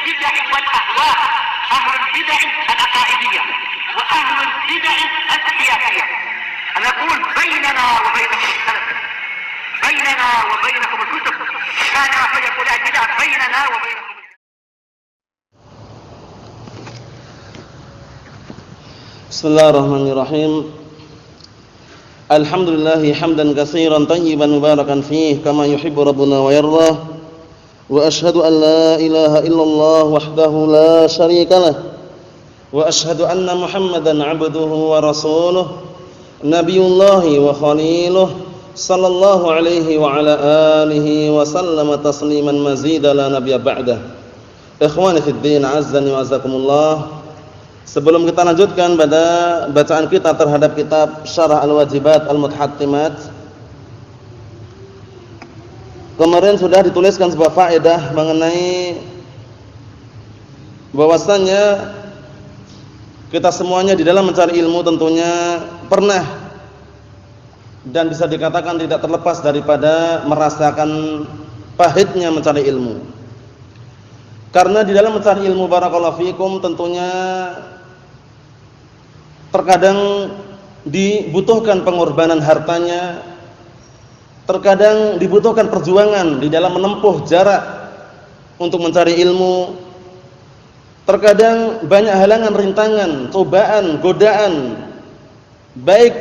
البدع والأهواء، أهل البدع العقائدية وأهل البدع السياسية. أنا أقول بيننا وبينكم السلف، بيننا وبينكم الكتب، كان فيقول البدع بيننا وبينكم. بسم الله الرحمن الرحيم. الحمد لله حمدا كثيرا طيبا مباركا فيه كما يحب ربنا ويرضى. وأشهد أن لا إله إلا الله وحده لا شريك له. وأشهد أن محمدا عبده ورسوله نبي الله وخليله صلى الله عليه وعلى آله وسلم تسليما مزيدا لا نبي بعده. Ikhwani fid din, azzani wa azakumullah. Sebelum kita lanjutkan pada bacaan kita terhadap kitab Syarah Al-Wajibat Al-Mutahattimat, kemarin sudah dituliskan sebuah faedah mengenai bahwasannya kita semuanya di dalam mencari ilmu tentunya pernah dan bisa dikatakan tidak terlepas daripada merasakan pahitnya mencari ilmu. Karena di dalam mencari ilmu barakallahu fikum tentunya terkadang dibutuhkan pengorbanan hartanya, terkadang dibutuhkan perjuangan di dalam menempuh jarak untuk mencari ilmu. Terkadang banyak halangan, rintangan, cobaan, godaan, baik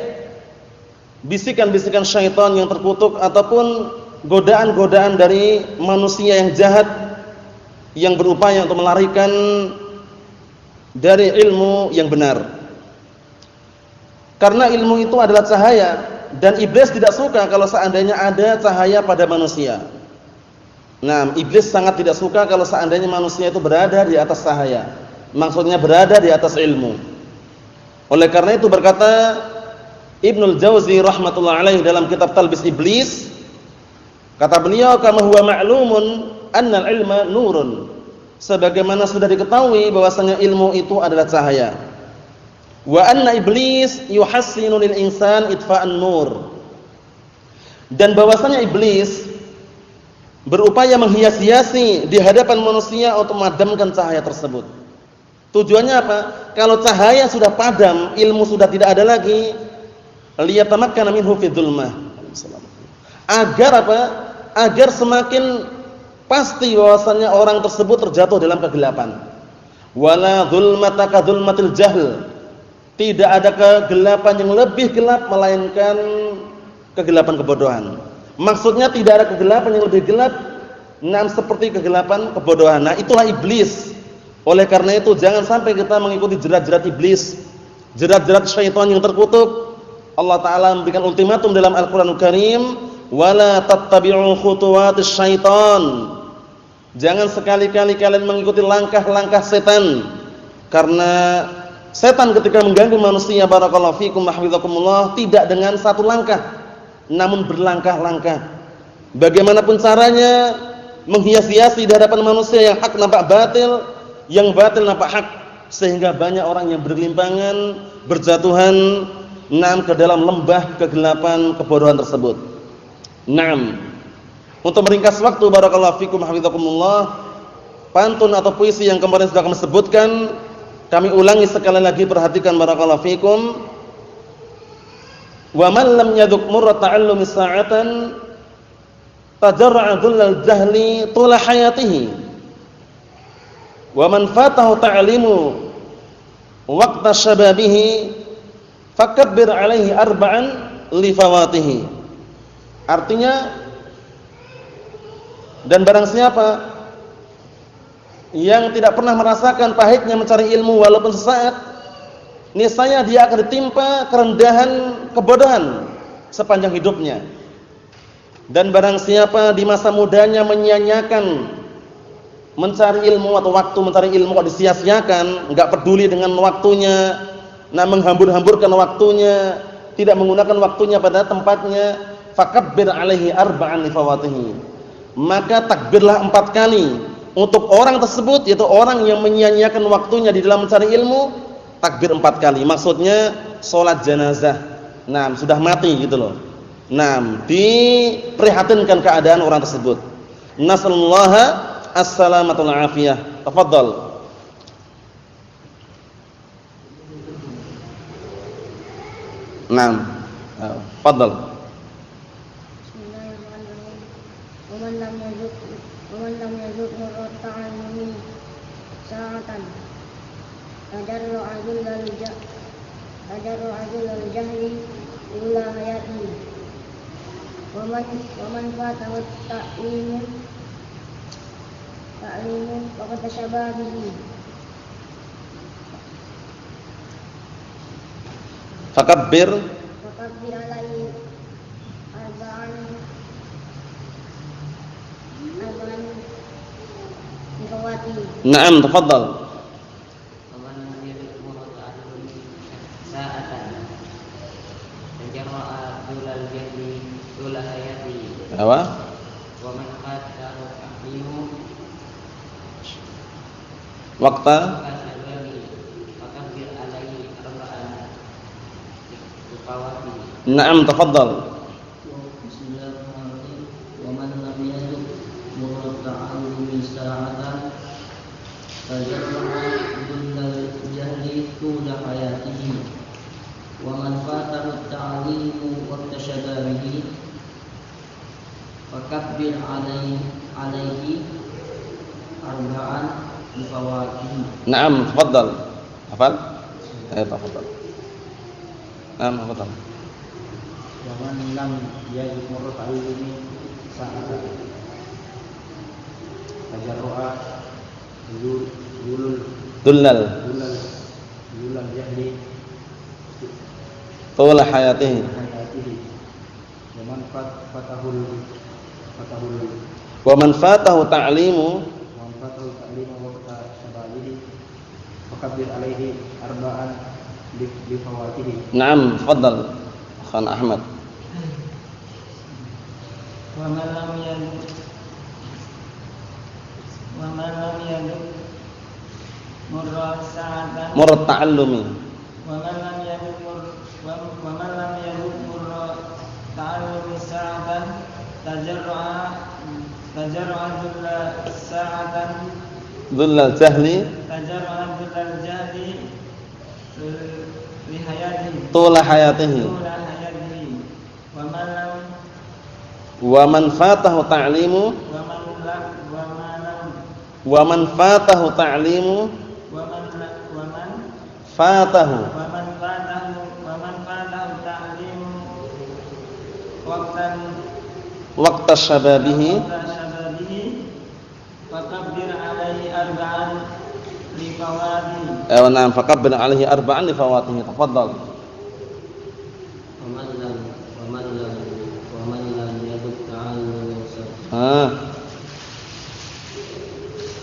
bisikan-bisikan syaitan yang terkutuk ataupun godaan-godaan dari manusia yang jahat yang berupaya untuk melarikan dari ilmu yang benar. Karena ilmu itu adalah cahaya dan iblis tidak suka kalau seandainya ada cahaya pada manusia. Nah, iblis sangat tidak suka kalau seandainya manusia itu berada di atas cahaya. Maksudnya berada di atas ilmu. Oleh karena itu berkata Ibnul Jauzi rahmatullah alaihi dalam kitab Talbis Iblis, kata beliau, kama huwa ma'lumun annal ilma nurun. Sebagaimana sudah diketahui bahwasanya ilmu itu adalah cahaya. Wa anna iblis yuhassinu lil insan itfa'an nur. Dan bahwasanya iblis berupaya menghias-hiasi di hadapan manusia untuk memadamkan cahaya tersebut. Tujuannya apa? Kalau cahaya sudah padam, ilmu sudah tidak ada lagi, liyatamakkana minhu fi dzulmah. Agar apa? Agar semakin pasti bahwasanya orang tersebut terjatuh dalam kegelapan. Wala dzulmata ka dzulmatil jahl. Tidak ada kegelapan yang lebih gelap melainkan kegelapan kebodohan. Maksudnya tidak ada kegelapan yang lebih gelap seperti kegelapan kebodohan. Nah, itulah iblis. Oleh karena itu jangan sampai kita mengikuti jerat-jerat iblis, jerat-jerat syaitan yang terkutuk. Allah Ta'ala memberikan ultimatum dalam Al-Quranul Karim, wala tattabi'u khutuwatis syaitan. Jangan sekali-kali kalian mengikuti langkah-langkah setan. Karena setan ketika mengganggu manusia barakallahu fikum hafizakumullah tidak dengan satu langkah, namun berlangkah-langkah. Bagaimanapun caranya menghias-hiasi di hadapan manusia, yang hak nampak batil, yang batil nampak hak, sehingga banyak orang yang bergelimpangan, berjatuhan ke dalam lembah kegelapan kebodohan tersebut. Untuk meringkas waktu barakallahu fikum hafizakumullah, pantun atau puisi yang kemarin sudah kami sebutkan, kami ulangi sekali lagi, perhatikan barakallahu fikum. Wa man lam yaduk murrat ta'allumi sa'atan tajarra'a dhullal jahli tula hayatihi. Wa man fatahu ta'limu waqta syababihi fakabbir 'alaihi arba'an li fawatihi. Artinya, dan barang siapa yang tidak pernah merasakan pahitnya mencari ilmu walaupun sesaat, niscaya dia akan ditimpa kerendahan kebodohan sepanjang hidupnya. Dan barang siapa di masa mudanya menyia-nyiakan mencari ilmu atau waktu mencari ilmu kok disia-siakan, enggak peduli dengan waktunya, menghambur-hamburkan waktunya, tidak menggunakan waktunya pada tempatnya, fakabbir 'alaihi arba'an li fawatihi. Maka takbirlah 4 kali untuk orang tersebut, yaitu orang yang menyia-nyiakan waktunya di dalam mencari ilmu. Takbir 4 kali, maksudnya sholat jenazah. Sudah mati gitu loh. Diprihatinkan keadaan orang tersebut. Nasallaha as-salamatul afiyah. Tafadhal. Naam. Tafadhal. Bismillahirrahmanirrahim. Waman lam yazuk murrat ta'allumi sa'atan tajarru'u al-jahli ila hayati waman fatahu ta'limu faqad tashabaha bihi Fakabbir alaihi arba'an bifawati. Naam, tafadhal. ومن لم يدرك مرة تعلم ساعة تجرأ طول الجهل طول حياته Apa? ومن فاته التعليم Waqta كشبابه فكبر عليه أربعا بفواته. Naam, tafadhal. Bismillahirrahmanirrahim. Wa man lam yazuk murad ta'allumi sa'atan tajarra'a dullal jahli tula hayatihi wa man fatahu ta'limu wa tashababihi fakabbir alaihi arba'an bifawatihi. Naam, tafadhal. Hafal? Tafadhal. Naam, tafadhal. Waman lam yazuk murad ta'allumi sa'atan tajarra'a Dullal jahli tula hayatihi. Waman Wa man fatahu ta'limu waqta syababihi fakabbir alaihi arba'an bifawatihi. Naam, tafadhal. Khan Ahmad. Waman lam yazuk murra sa'atan Murad ta'allumi. waman lam yazuk murra ta'allumi sa'atan tajarra'a dulla sa'atan Dullal jahli tajarra'a dullal jahli li hayatihi tula hayatihi. tula hayatihi waman lam Wa man fatahu ta'limu waman lam wa man fatahu ta'limu fatahu waman fatahu ta'limu waqta syababihi. syababihi fakabbir alaihi arba'an li fawatihi. Naam, fakabbir alaihi arba'an li fawatihi. Tafadhal. ومن لم يدرك تعلم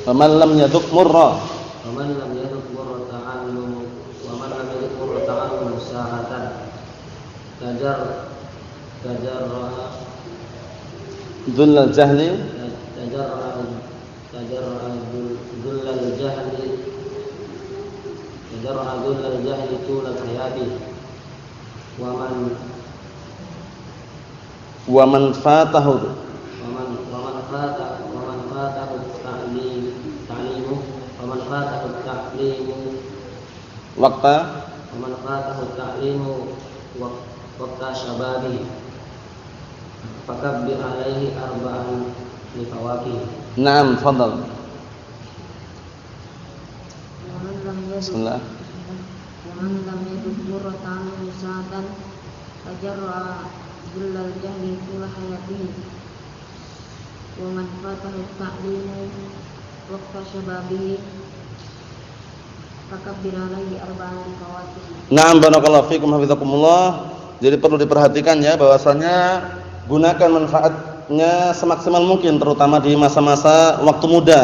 Faman lam yaduk murra. ومن لم يدرك مرة تعلم ساعة تجرأ Dullal jahli ذل الجهل طول الحياة wa man fatahu التعليم وقت شبابه فكبر عليه أربعا لفواته. Naam, tafadhal. Bismillah. Waman lam yazuk murra ta'allumi sa'atan tajarra'a dullal jahli tula hayatihi wa man fatahu ta'limu waqta syababihi fakabbir alaihi arba'an bifawatihi. Naam, barakallahu fikum hafizakumullah. Jadi perlu diperhatikan ya bahwasanya gunakan manfaatnya semaksimal mungkin terutama di masa-masa waktu muda.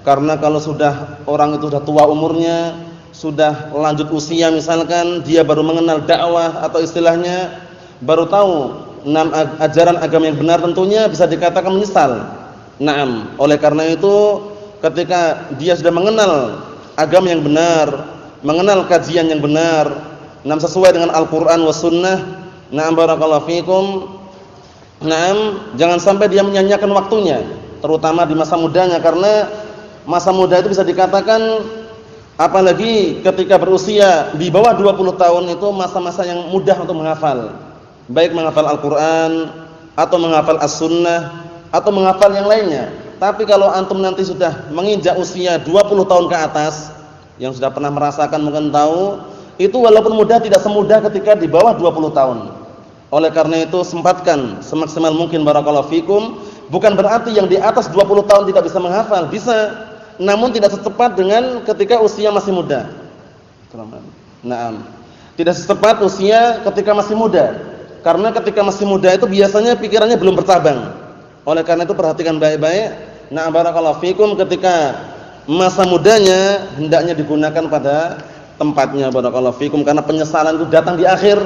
Karena kalau sudah orang itu sudah tua umurnya, sudah lanjut usia misalkan, dia baru mengenal dakwah atau istilahnya baru tahu ajaran agama yang benar, tentunya bisa dikatakan menyesal. Naam, oleh karena itu ketika dia sudah mengenal agama yang benar, mengenal kajian yang benar, sesuai dengan Al-Qur'an was sunnah, na'am barakallahu fikum. Naam, jangan sampai dia menyanyiakan waktunya. terutama di masa mudanya, karena masa muda itu bisa dikatakan apalagi ketika berusia di bawah 20 tahun itu masa-masa yang mudah untuk menghafal. Baik menghafal Al-Qur'an atau menghafal As-Sunnah atau menghafal yang lainnya. Tapi kalau antum nanti sudah menginjak usia 20 tahun ke atas, yang sudah pernah merasakan mungkin tahu, itu walaupun mudah tidak semudah ketika di bawah 20 tahun. Oleh karena itu sempatkan semaksimal mungkin barakallahu fikum. Bukan berarti yang di atas 20 tahun tidak bisa menghafal, bisa. Namun tidak secepat dengan ketika usia masih muda. Naam. Tidak secepat usia ketika masih muda. Karena ketika masih muda itu biasanya pikirannya belum bercabang. Oleh karena itu perhatikan baik-baik. Nah, barakallahu fikum, ketika masa mudanya hendaknya digunakan pada tempatnya barakallahu fikum, karena penyesalan itu datang di akhir,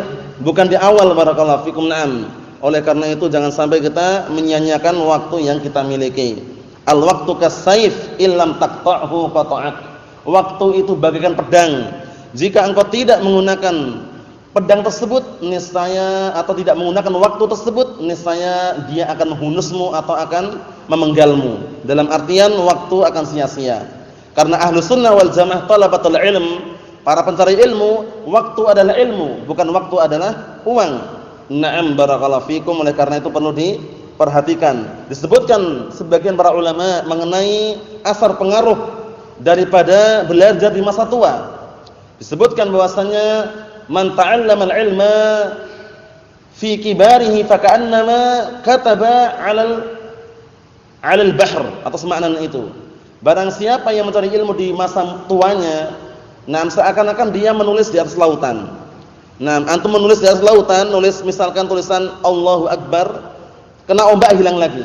bukan di awal barakallahu fikum. Naam. Oleh karena itu jangan sampai kita menyia-nyiakan waktu yang kita miliki. Al-waqtu kas-sayf illam taqta'hu qata'ak. Waktu itu bagaikan pedang. Jika engkau tidak menggunakan pedang tersebut, niscaya atau tidak menggunakan waktu tersebut, niscaya dia akan menghunusmu atau akan memenggalmu. Dalam artian waktu akan sia-sia. Karena ahlu sunnah wal jamaah talabatul ilm, para pencari ilmu, waktu adalah ilmu, bukan waktu adalah uang. Na'am barakallahu fikum. Oleh karena itu perlu diperhatikan. Disebutkan sebagian para ulama mengenai asar pengaruh daripada belajar di masa tua. Disebutkan bahwasanya man ta'allama al-ilma fi kibarihi faka'annama kataba 'alal bahr, atau semakna itu. Barang siapa yang mencari ilmu di masa tuanya, nah seakan-akan dia menulis di atas lautan. Nah, antum menulis di atas lautan, nulis misalkan tulisan Allahu Akbar, kena ombak hilang lagi.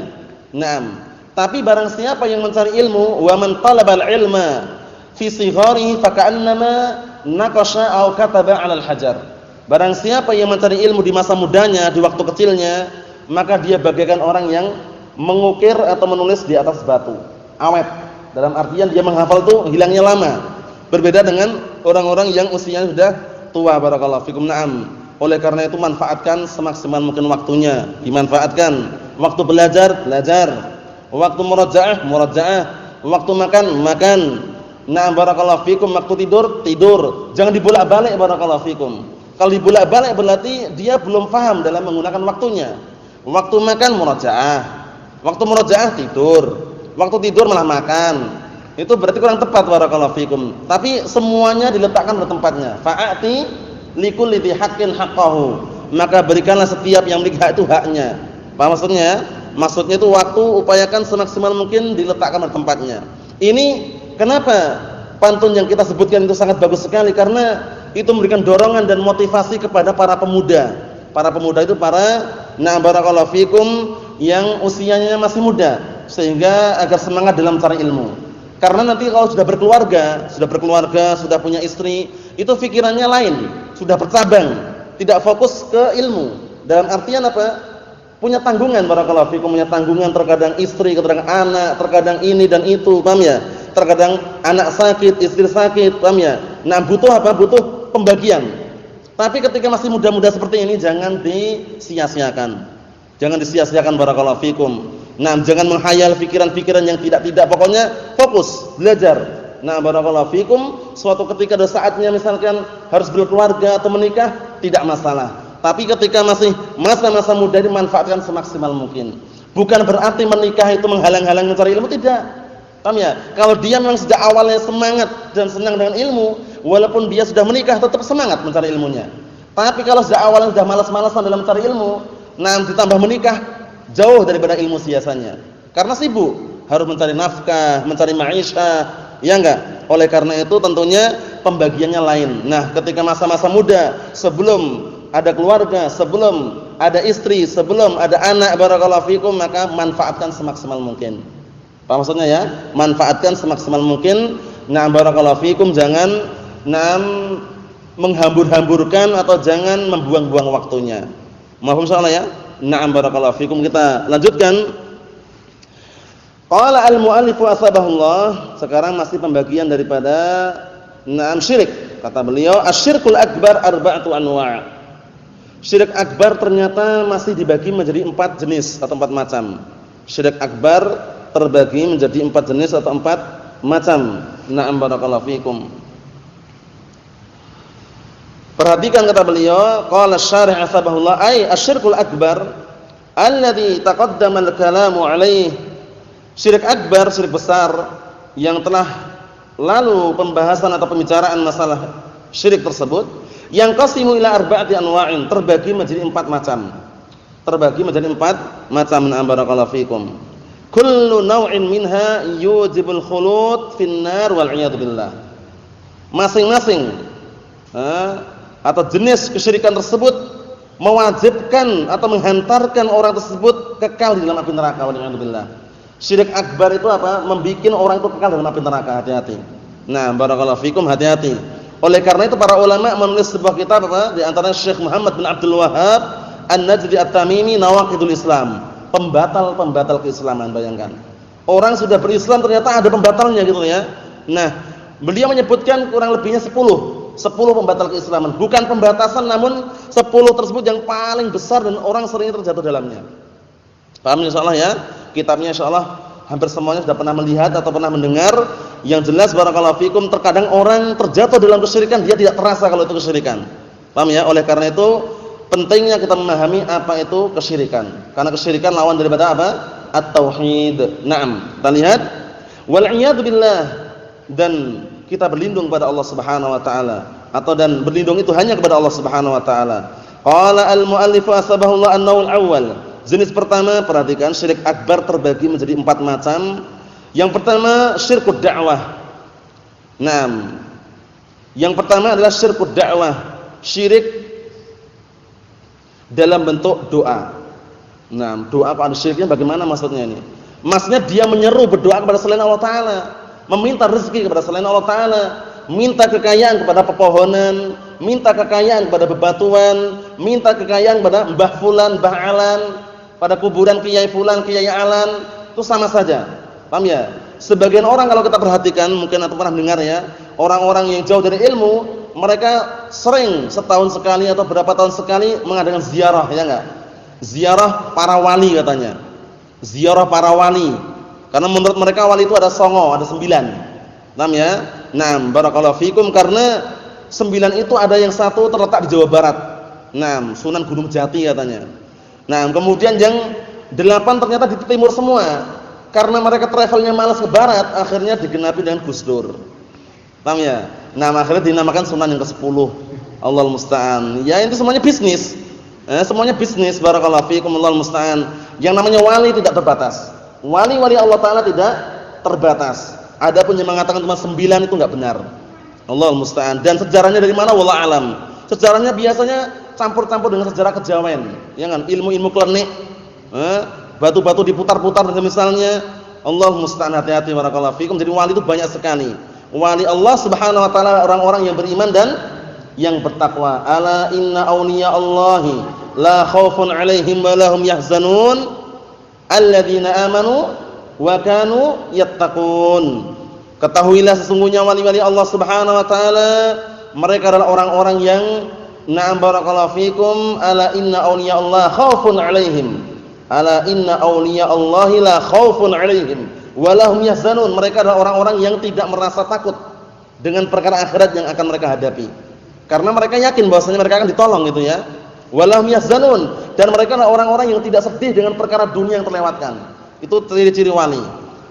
Nah, tapi barang siapa yang mencari ilmu, wa man talabal ilma fi sigharihi faka'annama naqasha aw kataba 'alal hajar. Barang siapa yang mencari ilmu di masa mudanya, di waktu kecilnya, maka dia bagaikan orang yang mengukir atau menulis di atas batu. Awet. Dalam artian dia menghafal itu hilangnya lama. Berbeda dengan orang-orang yang usianya sudah tua barakallahu fikum. Naam. Oleh karena itu manfaatkan semaksimal mungkin waktunya, dimanfaatkan. Waktu belajar, belajar. Waktu murajaah, waktu makan. Naam barakallahu fikum. Waktu tidur, tidur. Jangan dibolak-balik barakallahu fikum. Kalau dibolak-balik berarti dia belum paham dalam menggunakan waktunya. Waktu makan murajaah. Waktu murajaah tidur. Waktu tidur malah makan. Itu berarti kurang tepat barakallahu fikum. Tapi semuanya diletakkan pada tempatnya. Fa'ati likulli dzi haqqin haqqahu. Maka berikanlah setiap yang memiliki hak itu haknya. Paham maksudnya? Maksudnya itu waktu upayakan semaksimal mungkin diletakkan pada tempatnya. Ini kenapa pantun yang kita sebutkan itu sangat bagus sekali, karena itu memberikan dorongan dan motivasi kepada para pemuda. Para pemuda itu barakallahu fikum yang usianya masih muda, sehingga agar semangat dalam mencari ilmu. Karena nanti kalau sudah berkeluarga, sudah punya istri, itu pikirannya lain, sudah bercabang, tidak fokus ke ilmu. Dalam artian apa? Punya tanggungan barakallahu fikum, punya tanggungan, terkadang istri, terkadang anak, terkadang ini dan itu, paham ya? Terkadang anak sakit, istri sakit, paham ya? Nah, butuh apa? Butuh pembagian. Tapi ketika masih muda-muda seperti ini jangan disia-siakan. Jangan disia-siakan barakallahu fikum. Nah, jangan menghayal pikiran-pikiran yang tidak-tidak, pokoknya fokus belajar. Nah, barakallahu fikum, suatu ketika ada saatnya misalkan harus berkeluarga atau menikah, tidak masalah. Tapi ketika masih masa-masa muda dimanfaatkan semaksimal mungkin. Bukan berarti menikah itu menghalang-halang mencari ilmu, tidak. Paham ya? Kalau dia memang sejak awalnya semangat dan senang dengan ilmu, walaupun dia sudah menikah tetap semangat mencari ilmunya. Tapi kalau sejak awalnya sudah malas-malasan dalam mencari ilmu, nah ditambah menikah, jauh daripada ilmu biasanya. Karena sibuk, harus mencari nafkah, mencari ma'isyah, ya enggak? Oleh karena itu tentunya pembagiannya lain. Nah, ketika masa-masa muda, sebelum ada keluarga, sebelum ada istri, sebelum ada anak barakallahu fikum, maka manfaatkan semaksimal mungkin. Apa maksudnya ya? Manfaatkan semaksimal mungkin. Nah, barakallahu fikum, jangan menghambur-hamburkan atau jangan membuang-buang waktunya. Mohon insyaallah ya. Na'am barakallahu fikum. Kita lanjutkan. Qala al-mu'allifu asbahullah. Sekarang masih pembagian daripada syirik. Kata beliau, asyirkul akbar arba'atu anwa'. Syirik akbar ternyata masih dibagi menjadi 4 jenis atau 4 macam. Syirik akbar terbagi menjadi 4 jenis atau 4 macam. Na'am barakallahu fikum. Perhatikan kata beliau, qala asy-syarih asbahullah ay asyirkul akbar alladzi taqaddama al-kalamu alaih. Syirik akbar, syirik besar yang telah lalu pembahasan atau pembicaraan masalah syirik tersebut, yang qasimu ila arba'ati anwa'in, terbagi menjadi 4 macam. Terbagi menjadi 4 macam. Na'am barakallahu fikum. Kullu naw'in minha yujibul khulud fin-nar wal 'iyad billah. Masing-masing atau jenis kesyirikan tersebut mewajibkan atau menghantarkan orang tersebut kekal di dalam api neraka. Waliyadzubillah. Syirik akbar itu apa? Membikin orang itu kekal dalam api neraka. Hati-hati. Nah, barakallahu fikum, hati-hati. Oleh karena itu para ulama menulis sebuah kitab apa? Di antaranya Syekh Muhammad bin Abdul Wahhab An-Najdi At-Tamimi Nawaqidul Islam. Pembatal-pembatal keislaman, bayangkan. Orang sudah berislam ternyata ada pembatalnya gitu ya. Nah, beliau menyebutkan kurang lebihnya 10 pembatal keislaman, bukan pembatasan namun 10 tersebut yang paling besar dan orang sering terjatuh dalamnya. Paham insyaallah ya? Kitabnya insyaallah hampir semuanya sudah pernah melihat atau pernah mendengar. Yang jelas barakallahu fikum, terkadang orang terjatuh dalam kesyirikan dia tidak terasa kalau itu kesyirikan. Paham ya? Oleh karena itu pentingnya kita memahami apa itu kesyirikan. Karena kesyirikan lawan daripada apa? At-tauhid. Naam. Kita lihat wal iyad billah, dan kita berlindung kepada Allah Subhanahu wa taala, atau dan berlindung itu hanya kepada Allah Subhanahu wa taala. Qala al-muallif asbahullah an-naw'ul awwal. Jenis pertama, perhatikan, syirik akbar terbagi menjadi 4 macam. Yang pertama syirkud dakwah. Naam. Yang pertama adalah syirkud dakwah, syirik dalam bentuk doa. Naam, doa apa ada syiriknya bagaimana maksudnya ini? Maksudnya dia menyeru berdoa kepada selain Allah taala, meminta rezeki kepada selain Allah taala, minta kekayaan kepada pepohonan, minta kekayaan kepada bebatuan, minta kekayaan kepada Mbah Fulan, Mbah Alan, pada kuburan Kiai Fulan, Kiai Alan, itu sama saja. Paham ya? Sebagian orang kalau kita perhatikan, mungkin atau pernah dengar ya, orang-orang yang jauh dari ilmu, mereka sering setahun sekali atau berapa tahun sekali mengadakan ziarah, ya enggak? Ziarah para wali katanya. Ziarah para wali. Karena menurut mereka wali itu ada 9, ada 9. Paham ya? Nah, barakallahu fikum, karena 9 itu ada yang 1 terletak di Jawa Barat. Nah, Sunan Gunung Jati katanya. Nah, kemudian yang 8 ternyata di timur semua. Karena mereka travelnya malas ke barat, akhirnya digenapi dengan Gus Dur. Paham ya? Nah, akhirnya dinamakan Sunan yang ke-10. Allahul musta'an. Ya, itu semuanya bisnis. Semuanya bisnis, barakallahu fikum, Allahul musta'an. Yang namanya wali tidak terbatas. Wali-wali Allah taala tidak terbatas. Adapun yang mengatakan cuma 9 itu enggak benar. Allahul musta'an. Dan sejarahnya dari mana wallahu alam. Sejarahnya biasanya campur-campur dengan sejarah kejawen. Ya kan? Ilmu-ilmu klenik. Batu-batu diputar-putar misalnya. Allahul musta'an, hati-hati barakallahu fikum. Jadi wali itu banyak sekali. Wali Allah Subhanahu wa taala orang-orang yang beriman dan yang bertakwa. Ala inna awliya Allahi la khaufun 'alaihim wa lahum yahzanun alladzina amanu wa kanu yattaqun. Ketahuilah sesungguhnya wali-wali Allah Subhanahu wa taala, mereka adalah orang-orang yang na'am barakallahu fikum, ala inna awliya Allah khaufun 'alaihim. Ala inna awliya Allahi la khaufun 'alaihim wa lahum yahzanun. Mereka adalah orang-orang yang tidak merasa takut dengan perkara akhirat yang akan mereka hadapi. Karena mereka yakin bahwasanya mereka akan ditolong gitu ya. Wa lahum yahzanun, dan mereka adalah orang-orang yang tidak sedih dengan perkara dunia yang terlewatkan. Itu ciri-ciri wali.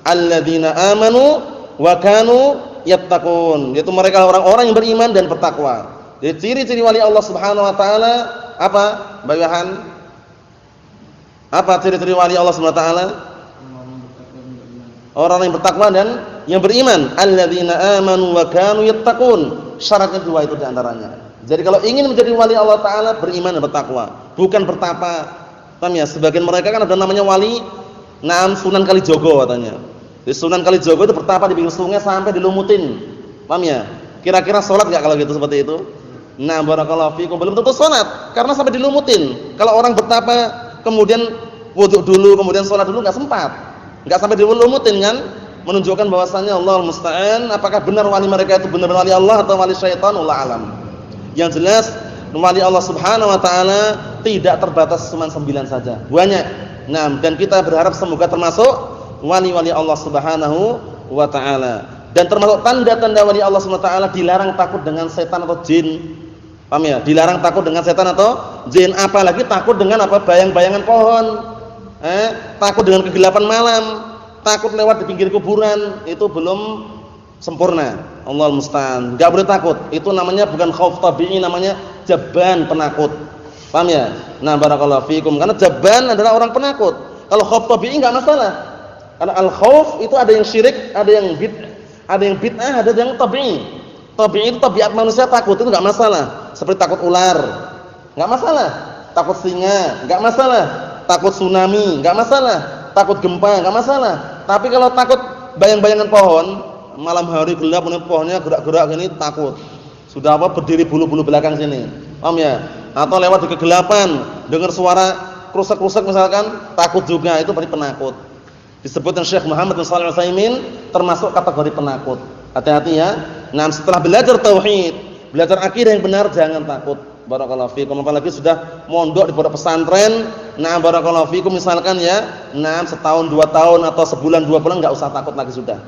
Alladzina amanu wa kanu yattaqun. Yaitu mereka orang-orang yang beriman dan bertakwa. Jadi ciri-ciri wali Allah Subhanahu wa taala apa? Bayahan. Apa ciri-ciri wali Allah Subhanahu wa taala? Orang yang bertakwa dan yang beriman. Alladzina amanu wa kanu yattaqun. Syaratnya 2 itu diantaranya. Jadi kalau ingin menjadi wali Allah taala, beriman dan bertakwa, bukan bertapa. Paham ya? Sebagian mereka kan ada namanya wali, Naam Sunan Kalijogo katanya. Di Sunan Kalijogo itu bertapa di pinggir sungai sampai dilumutin. Paham ya? Kira-kira salat enggak kalau gitu seperti itu? Nah, barakallahu fikum, belum tentu salat karena sampai dilumutin. Kalau orang bertapa kemudian wudu dulu, kemudian salat dulu enggak sempat. Enggak sampai dilumutin kan? Menunjukkan bahwasanya Allahul musta'an, apakah benar wali mereka itu benar wali Allah atau wali syaitan, wallahu alam. Yang jelas wali Allah Subhanahu wa taala tidak terbatas cuma 9 saja. Banyak. Nah, dan kita berharap semoga termasuk wali-wali Allah Subhanahu wa taala. Dan termasuk tanda-tanda wali Allah Subhanahu wa taala dilarang takut dengan setan atau jin. Paham ya? Dilarang takut dengan setan atau jin, apalagi takut dengan apa? Bayang-bayangan pohon. Takut dengan kegelapan malam, takut lewat di pinggir kuburan, itu belum sempurna. Allahul musta'an. Enggak boleh takut. Itu namanya bukan khauf tabi'i, namanya jaban, penakut. Paham ya? Nah, barakallahu fikum. Karena jaban adalah orang penakut. Kalau khauf tabi'i enggak masalah. Karena al-khauf itu ada yang syirik, ada yang bid'ah, ada yang tabi'i. Tabi'i itu tabiat manusia takut, itu enggak masalah. Seperti takut ular, enggak masalah. Takut singa, enggak masalah. Takut tsunami, enggak masalah. Takut gempa, enggak masalah. Tapi kalau takut bayang-bayangan pohon, malam hari gelap, pohonnya gerak-gerak gini, takut. Sudah apa? Berdiri bulu-bulu belakang sini. Paham ya? Atau lewat di kegelapan, dengar suara krusak-krusak misalkan, takut juga, itu berarti penakut. Disebutkan Syekh Muhammad bin Shalih Al-Utsaimin termasuk kategori penakut. Hati-hati ya. Nah, setelah belajar tauhid, belajar akidah yang benar, jangan takut. Barakallahu fikum. Apalagi sudah mondok di pondok pesantren, nah barakallahu fikum misalkan ya, nah setahun 2 tahun atau sebulan 2 bulan enggak usah takut lagi sudah.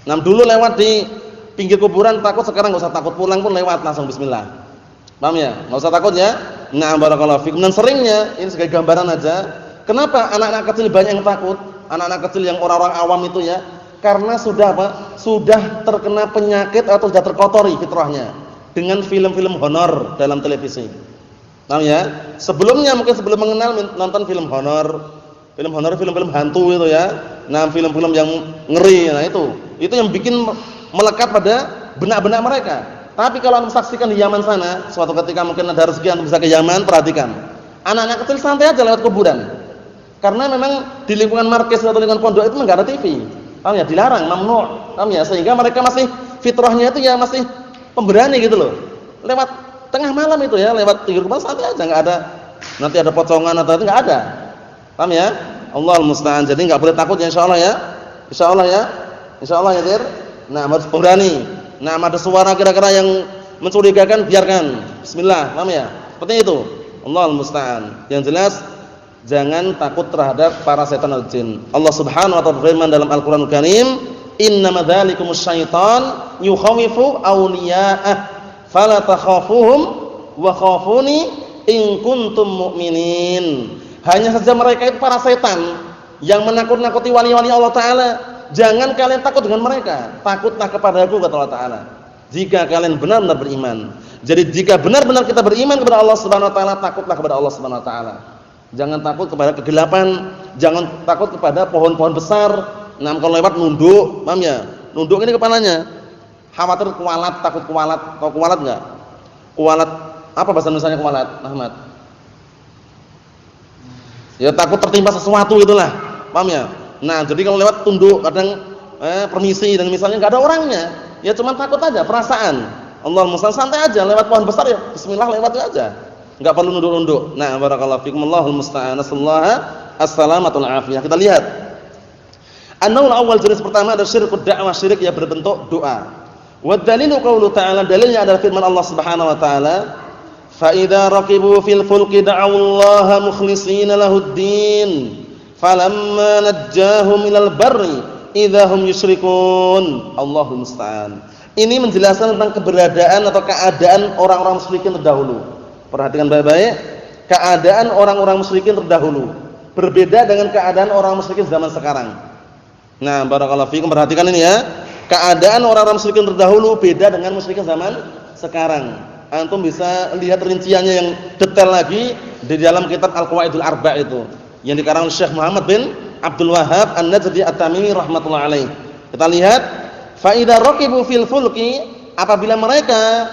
Nah, dulu lewat di pinggir kuburan takut, sekarang enggak usah takut, pulang pun lewat langsung bismillah. Paham ya? Enggak usah takut ya. Nah, barakallahu fikum. Dan seringnya ini sebagai gambaran aja, kenapa anak-anak kecil banyak yang takut? Anak-anak kecil yang orang-orang awam itu ya, karena sudah apa? Sudah terkena penyakit atau sudah terkotori fitrahnya dengan film-film honor dalam televisi. Paham ya? Sebelumnya mungkin sebelum mengenal nonton film honor, film-film hantu itu ya. Nah, film-film yang ngeri, nah itu yang bikin melekat pada benak-benak mereka. Tapi kalau anda saksikan di Yaman sana, suatu ketika mungkin ada rezeki untuk bisa ke Yaman, perhatikan. Anak-anak kecil santai aja lewat kuburan. Karena memang di lingkungan markis atau lingkungan pondok itu enggak ada TV. Paham ya? Dilarang, mamnu. Paham ya? Sehingga mereka masih fitrahnya itu ya masih pemberani gitu loh. Lewat tengah malam itu ya, lewat pinggir kuburan santai aja, enggak ada nanti ada pocongan atau itu enggak ada. Paham ya? Allahul musta'an. Jadi enggak boleh takut ya insyaallah ya. Insyaallah ya. Insyaallah ya, Dir. Nah, harus pemberani. Nah, ada suara kira-kira yang mencurigakan, biarkan. Bismillah, paham ya? Seperti itu. Allahul musta'an. Yang jelas jangan takut terhadap para setan dan jin. Allah Subhanahu wa ta'ala berfirman dalam Al-Qur'anul Karim, "Innama dzalikumus syaitan yukhawifu awliya'ah fala takhafuhum wa khafuni in kuntum mu'minin." Hanya saja mereka itu para setan yang menakut-nakuti wali-wali Allah taala. Jangan kalian takut dengan mereka, takutlah kepadaku kata Allah taala. Jika kalian benar-benar beriman. Jadi jika benar-benar kita beriman kepada Allah Subhanahu wa taala, takutlah kepada Allah Subhanahu wa taala. Jangan takut kepada kegelapan, jangan takut kepada pohon-pohon besar. Nah, kalau lewat nunduk, paham ya? Nunduk ini kepalanya. Khawatir kualat, takut kualat. Tahu kualat enggak? Kualat apa bahasa Indonesianya kualat, Ahmad? Ya takut tertimpa sesuatu itulah. Paham ya? Nah, jadi kalau lewat tunduk, kadang permisi dan misalnya enggak ada orangnya, ya cuma takut aja, perasaan. Allahumma santai aja lewat pohon besar ya, bismillah lewat aja. Enggak perlu nunduk-nunduk. Nah, barakallahu fikum, Allahul musta'an. Nasallahu as-salamatu wal afiyah. Kita lihat. An-naul awal jenis pertama adalah syirkud da'wah, syirik yang berbentuk doa. Wa dalilu qaulu ta'ala, dalilnya adalah firman Allah Subhanahu wa ta'ala, "Fa idza raqibu fil fulki da'awallaha mukhlishina lahud-din, falamma najjahum ilal barri idza hum yusyrikun." Allahul musta'an. Ini menjelaskan tentang keberadaan atau keadaan orang-orang musyrikin terdahulu. Perhatikan baik-baik, keadaan orang-orang musyrikin terdahulu berbeda dengan keadaan orang musyrikin zaman sekarang. Nah, barakallahu fikum, perhatikan ini ya. Keadaan orang-orang musyrikin terdahulu beda dengan musyrikin zaman sekarang. Antum bisa lihat rinciannya yang detail lagi di dalam kitab Al-Qawaidul Arba' itu yang dikarang Syekh Muhammad bin Abdul Wahhab An-Najdi At-Tamimi rahimatullah alaih. Kita lihat, fa idza raqibu fil fulki, apabila mereka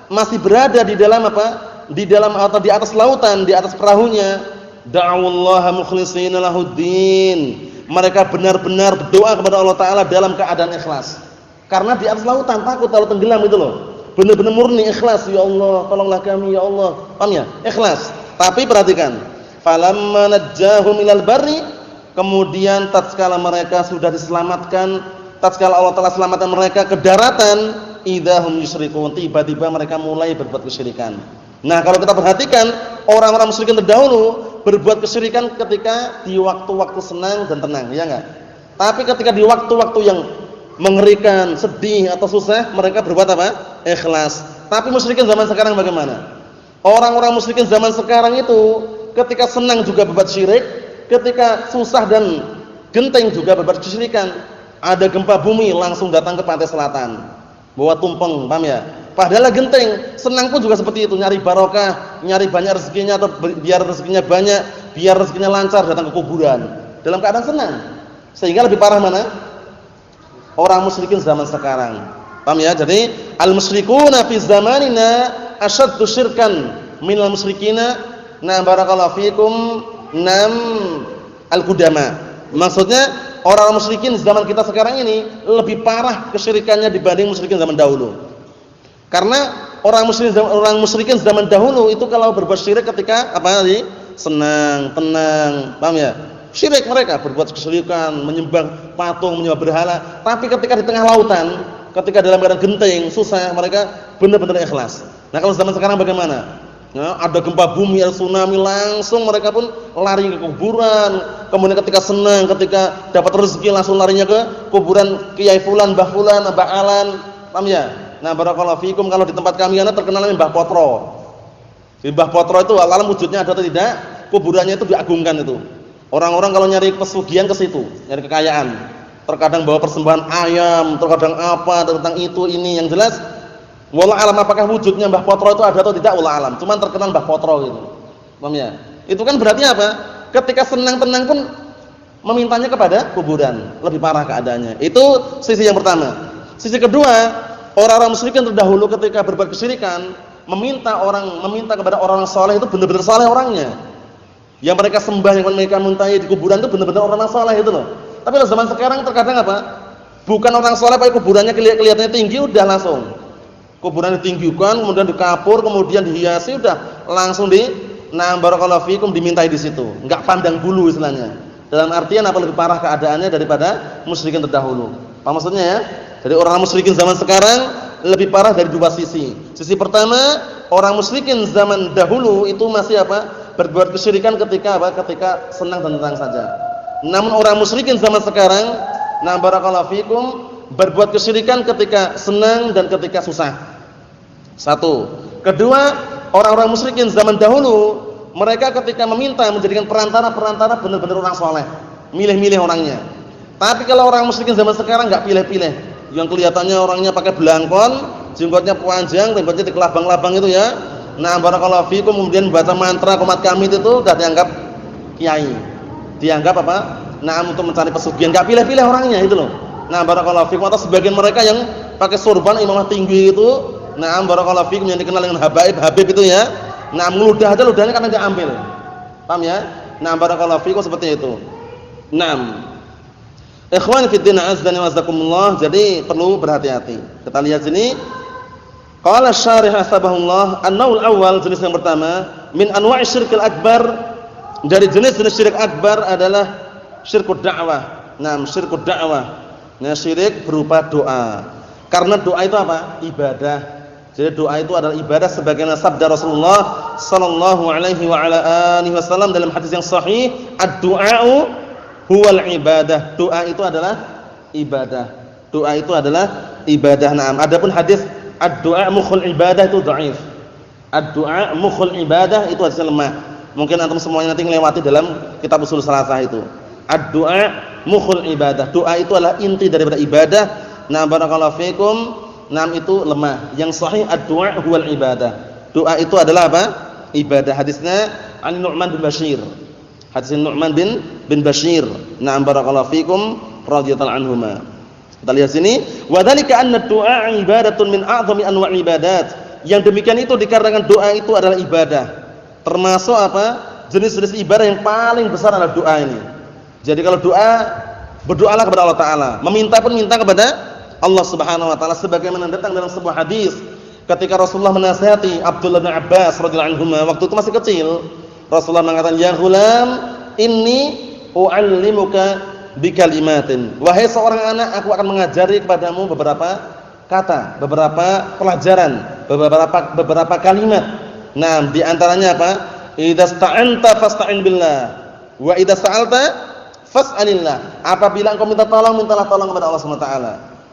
masih berada di dalam apa? Di dalam atau di atas lautan, di atas perahunya, da'awallaha mukhlishina lahuddin. Mereka benar-benar berdoa kepada Allah taala dalam keadaan ikhlas. Karena di atas lautan takut kalau tenggelam itu loh. Benar-benar murni ikhlas, ya Allah, tolonglah kami ya Allah. Paham ya? Ikhlas. Tapi perhatikan, falamma najjahum ilal barri, kemudian tatkala mereka sudah diselamatkan, tatkala Allah telah selamatkan mereka ke daratan, idahum yusyrikun, tiba-tiba mereka mulai berbuat kesyirikan. Nah, kalau kita perhatikan orang-orang musyrikin terdahulu berbuat kesyirikan ketika di waktu-waktu senang dan tenang, ya enggak? Tapi ketika di waktu-waktu yang mengerikan, sedih atau susah, mereka berbuat apa? Ikhlas. Tapi musyrikin zaman sekarang bagaimana? Orang-orang musyrikin zaman sekarang itu ketika senang juga berbuat syirik, ketika susah dan genting juga berbuat kesyirikan. Ada gempa bumi langsung datang ke pantai selatan, bawa tumpeng, paham ya? Padahal genting, senang pun juga seperti itu, nyari barokah, nyari banyak rezekinya atau biar rezekinya banyak, biar rezekinya lancar datang ke kuburan. Dalam keadaan senang. Sehingga lebih parah mana? Orang musyrikin zaman sekarang. Paham ya? Jadi al-musyrikuna fi zamanina asyaddu syirkan minal musyrikina na barakallahu fikum nam al-qudama. Maksudnya orang musyrikin zaman kita sekarang ini lebih parah kesyirikannya dibanding musyrikin zaman dahulu. Karena orang musyrikin zaman dahulu itu kalau berbuat syirik ketika apa tadi? Senang, tenang, paham ya? Syirik mereka berbuat kesyirikan, menyembah patung, menyembah berhala. Tapi ketika di tengah lautan, ketika dalam keadaan genting, susah, mereka benar-benar ikhlas. Nah, kalau zaman sekarang bagaimana? Nah, ada gempa bumi, ada tsunami, langsung mereka pun lari ke kuburan. Kemudian ketika senang, ketika dapat rezeki langsung larinya ke kuburan Kiai Fulan, Mbah Fulan, Mbah Alan. Paham ya? Nah, barakallahu fikum, kalau di tempat kami ana terkenal Mbah Potro. Di Mbah Potro itu alam wujudnya ada atau tidak, kuburannya itu diagungkan itu. Orang-orang kalau nyari pesugihan ke situ, nyari kekayaan. Terkadang bawa persembahan ayam, terkadang apa tentang itu ini yang jelas. Wallah alam apakah wujudnya Mbah Potro itu ada atau tidak, wallah alam. Cuman terkenal Mbah Potro gitu. Paham ya? Itu kan berarti apa? Ketika senang-tenang pun memintanya kepada kuburan. Lebih parah keadaannya. Itu sisi yang pertama. Sisi kedua, orang-orang musyrikin terdahulu ketika berbuat kesyirikan, meminta kepada orang saleh itu benar-benar saleh orangnya. Yang mereka sembah, yang mereka mintai di kuburan itu benar-benar orang saleh itu loh. Tapi kalau zaman sekarang terkadang apa? Bukan orang saleh, tapi kuburannya kelihatannya tinggi udah langsung. Kuburan ditinggikan, kemudian dikapur, kemudian dihiasi, udah langsung barakallahu fikum dimintai di situ. Enggak pandang bulu istilahnya. Dalam artian apa, lebih parah keadaannya daripada musyrikin terdahulu. Apa maksudnya ya? Jadi orang musyrikin zaman sekarang lebih parah dari dua sisi. Sisi pertama, orang musyrikin zaman dahulu itu masih apa? Berbuat kesyirikan ketika apa? Ketika senang dan tenang saja. Namun orang musyrikin zaman sekarang, barakallahu fikum, berbuat kesyirikan ketika senang dan ketika susah. Satu. Kedua, orang-orang musyrikin zaman dahulu, mereka ketika meminta menjadikan perantara benar-benar orang soleh, milih-milih orangnya. Tapi kalau orang musyrikin zaman sekarang enggak pilih-pilih. Yang kelihatannya orangnya pakai belangkon, jenggotnya panjang, jenggotnya dikelabang-labang itu ya. Barakallahu fikum, kemudian baca mantra komat kamit itu sudah dianggap kiai. Dianggap apa? Untuk mencari pesugihan, enggak pilih-pilih orangnya itu loh. Barakallahu fikum, atau sebagian mereka yang pakai sorban imamah tinggi itu, barakallahu fikum, yang dikenal dengan Habib itu ya. Ngeludah aja ludahnya karena dia ambil. Paham ya? Barakallahu fikum seperti itu. Ikhwan fi din azdani wazakumullah, jadi perlu berhati-hati. Kita lihat sini. Qala syarih asbahullah, an-naul awal, jenis yang pertama, min anwa'i syirkil akbar, dari jenis-jenis syirik akbar adalah syirkud da'wah. Syirkud da'wah. Syirik berupa doa. Karena doa itu apa? Ibadah. Jadi doa itu adalah ibadah sebagaimana sabda Rasulullah sallallahu alaihi wa ala alihi wasallam dalam hadis yang sahih, ad-du'a'u huwal ibadah. Doa itu adalah ibadah. Doa itu adalah ibadah. Adapun hadis ad-du'a mukhul ibadah itu dhaif. Ad-du'a mukhul ibadah itu hadisnya lemah. Mungkin antum semuanya nanti melewati dalam kitab usul salasah itu. Ad-du'a mukhul ibadah. Doa itu adalah inti daripada ibadah. Barakallahu fikum. Itu lemah. Yang sahih ad-du'a huwal ibadah. Doa itu adalah apa? Ibadah. Hadisnya an Nu'man bin Bashir. Hadis Nu'man bin Bashir. Barakallahu fikum radhiyallahu anhuma. Kita lihat sini, wa dzalika anna ad-du'a ibadatun min a'zami anwa'i ibadat. Yang demikian itu dikarenakan doa itu adalah ibadah. Termasuk apa? Jenis-jenis ibadah yang paling besar adalah doa ini. Jadi kalau doa, berdoalah kepada Allah Ta'ala. Meminta pun minta kepada Allah Subhanahu Wa Ta'ala. Sebagaimana datang dalam sebuah hadis, ketika Rasulullah menasihati Abdullah bin Abbas radhiyallahu anhuma, waktu itu masih kecil, Rasulullah mengatakan, ya ghulam, inni u'allimuka bikalimatin. Wahai seorang anak, aku akan mengajari kepadamu beberapa kata, beberapa pelajaran, beberapa kalimat. Di antaranya apa? idza sta'anta fasta'in billah wa idza sa'alta fas'alillah. Apabila engkau minta tolong, mintalah tolong kepada Allah Subhanahu wa taala.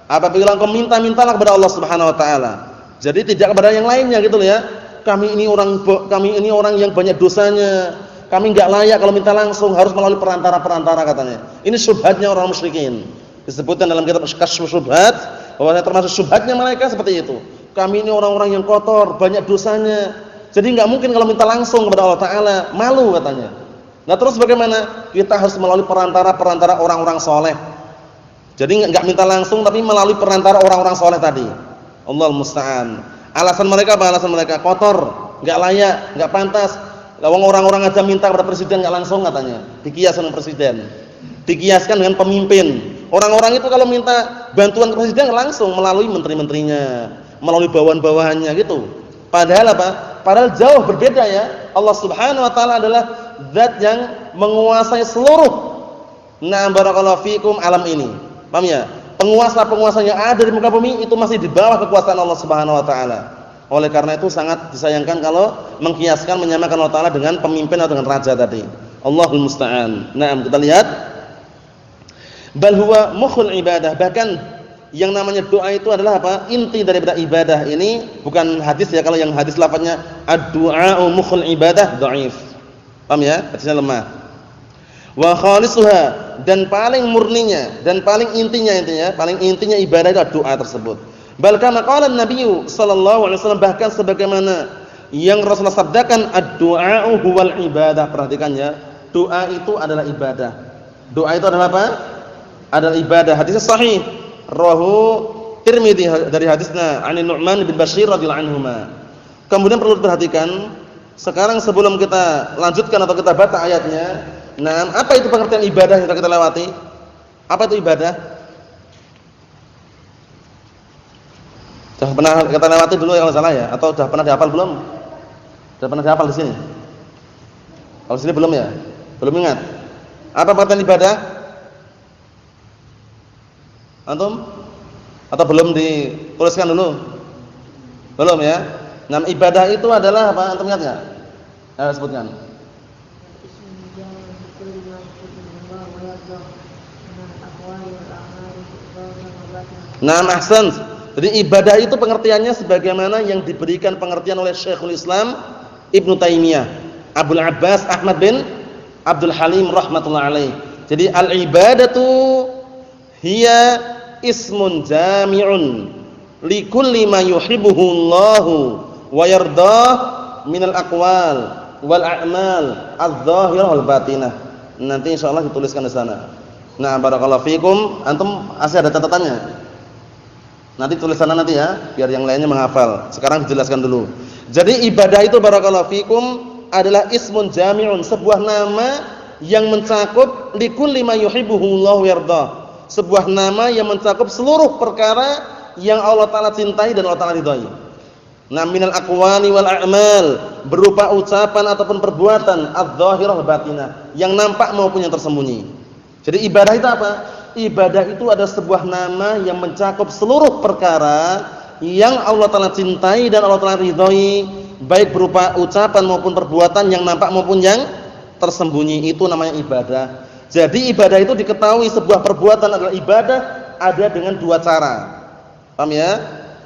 Apabila engkau minta, mintalah kepada Allah Subhanahu wa taala. Jadi tidak kepada yang lainnya gitu loh ya. Kami ini orang yang banyak dosanya. Kami enggak layak kalau minta langsung, harus melalui perantara-perantara katanya. Ini syubhatnya orang musyrikin. Disebutkan dalam kitab Kasyfus Syubhat bahwa termasuk syubhatnya mereka seperti itu. Kami ini orang-orang yang kotor, banyak dosanya. Jadi enggak mungkin kalau minta langsung kepada Allah taala, malu katanya. Nah, terus bagaimana? Kita harus melalui perantara-perantara orang-orang soleh. Jadi enggak minta langsung tapi melalui perantara orang-orang soleh tadi. Allahul musta'an. Alasan mereka apa? Alasan mereka kotor, enggak layak, enggak pantas. Lawang orang-orang aja minta kepada presiden enggak langsung katanya. Dikiaskan dengan presiden. Dikiaskan dengan pemimpin. Orang-orang itu kalau minta bantuan ke presiden langsung melalui menteri-menterinya, melalui bawahan-bawahannya gitu. Padahal apa? Padahal jauh berbeda ya. Allah Subhanahu wa taala adalah zat yang menguasai seluruh barakallahu fikum alam ini. Paham ya? Penguasa-penguasa yang ada di muka bumi itu masih di bawah kekuasaan Allah Subhanahu wa taala. Oleh karena itu sangat disayangkan kalau mengkiaskan menyamakan Allah taala dengan pemimpin atau dengan raja tadi. Allahul musta'an. Nah, kita lihat bal huwa mukhul ibadah. Bahkan yang namanya doa itu adalah apa? Inti daripada ibadah. Ini bukan hadis ya, kalau yang hadis lafadznya ad-du'a'u mukhul ibadah dhaif. Paham ya? Hadisnya lemah. Wa khalisuha, dan paling murninya dan paling intinya ibadah itu doa tersebut. Bal kama qala an-nabiy sallallahu alaihi wasallam, bahkan sebagaimana yang Rasulullah sabdakan, ad-du'a'u huwal ibadah. Perhatikan ya, doa itu adalah ibadah. Doa itu adalah apa? Adalah ibadah. Hadisnya sahih. Rawahu Tirmidzi dari hadisnya An Nu'man bin Bashir radhiyallahu anhuma. Kemudian perlu diperhatikan, sekarang sebelum kita lanjutkan atau kita baca ayatnya, nah, apa itu pengertian ibadah yang kita lewati? Apa itu ibadah? Sudah pernah kita lewati dulu ya kalau salah ya, atau sudah pernah dihafal belum? Sudah pernah dihafal di sini? Kalau sini belum ya? Belum ingat. Apa pengertian ibadah? Antum? Atau belum dituliskan dulu? Belum ya? Nah, ibadah itu adalah apa? Antum ingat enggak? Ayo sebutkan. Nah, ahsan. Jadi ibadah itu pengertiannya sebagaimana yang diberikan pengertian oleh Syekhul Islam Ibnu Taimiyah, Abdul Abbas Ahmad bin Abdul Halim rahmatullah alaih. Jadi al-ibadatu hiya ismun jami'un li kulli ma yuhibbuhu Allahu wa yardah minal aqwal wal a'mal adh-dhahirah wal batinah. Nanti insyaallah dituliskan di sana. Nah, barakallahu fikum. Antum masih ada catatannya? Nanti tulis sana nanti ya, biar yang lainnya menghafal. Sekarang dijelaskan dulu. Jadi ibadah itu barakallahu fikum adalah ismun jami'un, sebuah nama yang mencakup li kulli ma yuhibbuhu Allahu wa yardah. Sebuah nama yang mencakup seluruh perkara yang Allah taala cintai dan Allah taala ridhai. Nah, minal aqwali wal a'mal, berupa ucapan ataupun perbuatan, adz-dzahirah wal batinah, yang nampak maupun yang tersembunyi. Jadi ibadah itu apa? Ibadah itu adalah sebuah nama yang mencakup seluruh perkara yang Allah taala cintai dan Allah taala ridhai, baik berupa ucapan maupun perbuatan yang nampak maupun yang tersembunyi. Itu namanya ibadah. Jadi ibadah itu diketahui sebuah perbuatan adalah ibadah ada dengan dua cara. Paham ya?